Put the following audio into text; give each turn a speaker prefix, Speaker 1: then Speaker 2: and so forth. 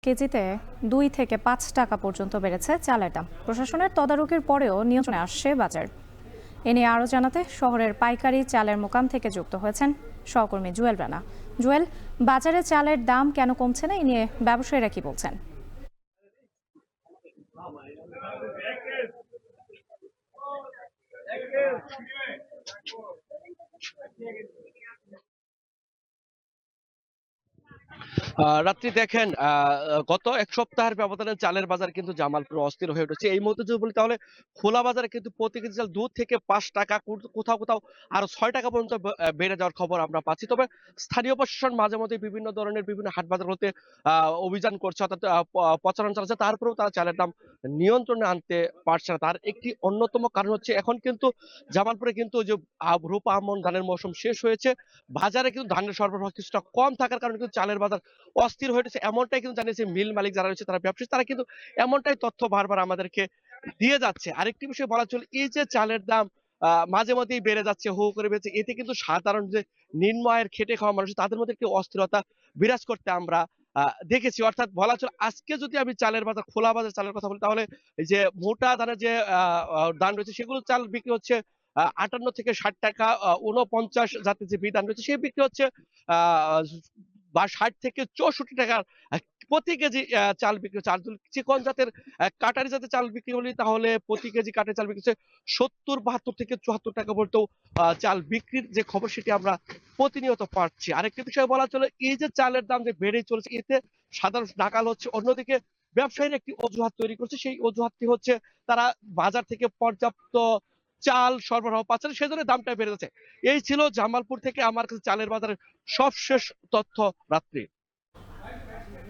Speaker 1: কেজিতে 2 থেকে 5 টাকা পর্যন্ত বেড়েছে চালের দাম। প্রশাসনের তদারকির পরেও নিয়ন্ত্রণে আসছে বাজার। এ নিয়ে আরও জানাতে শহরের পাইকারি চালের মোকাম থেকে যুক্ত হয়েছেন সহকর্মী জুয়েল রানা। জুয়েল, বাজারে চালের দাম কেন কমছে না, এ নিয়ে ব্যবসায়ীরা কি বলছেন?
Speaker 2: রাত্রি দেখেন গত এক সপ্তাহের ব্যবধানে চালের বাজার কিন্তু জামালপুর অস্থির হয়ে উঠেছে। এই মুহূর্তে যদি বলি তাহলে খোলা বাজারে কিন্তু প্রতি কেজি চাল 2 থেকে 5 টাকা কোথাও, কোথাও আরো 6 টাকা পর্যন্ত বেড়ে যাওয়ার খবর আমরা পাচ্ছি। তবে স্থানীয় প্রশাসন মাঝে মধ্যে বিভিন্ন ধরনের বিভিন্ন হাট বাজারগুলোতে অভিযান করছে, অর্থাৎ প্রচারণা চালাচ্ছে। তারপরেও তারা চালের দাম নিয়ন্ত্রণে আনতে পারছে না। তার একটি অন্যতম কারণ হচ্ছে এখন কিন্তু জামালপুরে কিন্তু ওই যে রোপা আমন ধানের মৌসুম শেষ হয়েছে। বাজারে কিন্তু ধানের সরবরাহ কিছুটা কম থাকার কারণে কিন্তু চালের বাজার অস্থির হয়ে উঠেছে, এমনটাই কিন্তু জানিয়েছে মিল মালিক যারা রয়েছে, তারা ব্যবসায়ী, তারা কিন্তু এমনটাই তথ্য বারবার আমাদেরকে দিয়ে যাচ্ছে। আরেকটি বিষয় বলা চলে, এই যে চালের দাম মাঝে মধ্যেই বেড়ে যাচ্ছে, হু হু করে বেড়েছে, এতে কিন্তু সাধারণ যে নিম্ন আয়ের খেটে খাওয়া মানুষ, তাদের মধ্যে একটি অস্থিরতা বিরাজ করতে আমরা দেখেছি। অর্থাৎ বলা চলে, আজকে যদি আমি চালের বাজার, খোলা বাজার চালের কথা বলি, তাহলে এই যে মোটা ধানের যে দাম রয়েছে, সেগুলো চাল বিক্রি হচ্ছে 58 থেকে 60 টাকা, 49 জাতের যে বিধান রয়েছে সে বিক্রি হচ্ছে আহ বা 60 থেকে 64 টাকার প্রতি কেজি চাল বিক্রি হচ্ছে। আর যদি চিকন জাতের কাটারি জাতের চাল বিক্রি হলে, তাহলে প্রতি কেজি কাটারি চাল বিক্রি হচ্ছে 70, 72 থেকে 74 টাকা পর্যন্ত চাল বিক্রির যে খবর সেটি আমরা প্রতিনিয়ত পাচ্ছি। আরেকটি বিষয় বলা চলে, এই যে চালের দাম যে বেড়েই চলেছে, এতে সাধারণ নাকাল হচ্ছে। অন্যদিকে ব্যবসায়ীরা একটি অজুহাত তৈরি করছে, সেই অজুহাতটি হচ্ছে তারা বাজার থেকে পর্যাপ্ত চাল সরবরাহ পাচ্ছে না, সেজন্য দামটা বেড়ে যাচ্ছে। এই ছিল জামালপুর থেকে আমার কাছে চালের বাজারের সবশেষ তথ্য রাত্রি।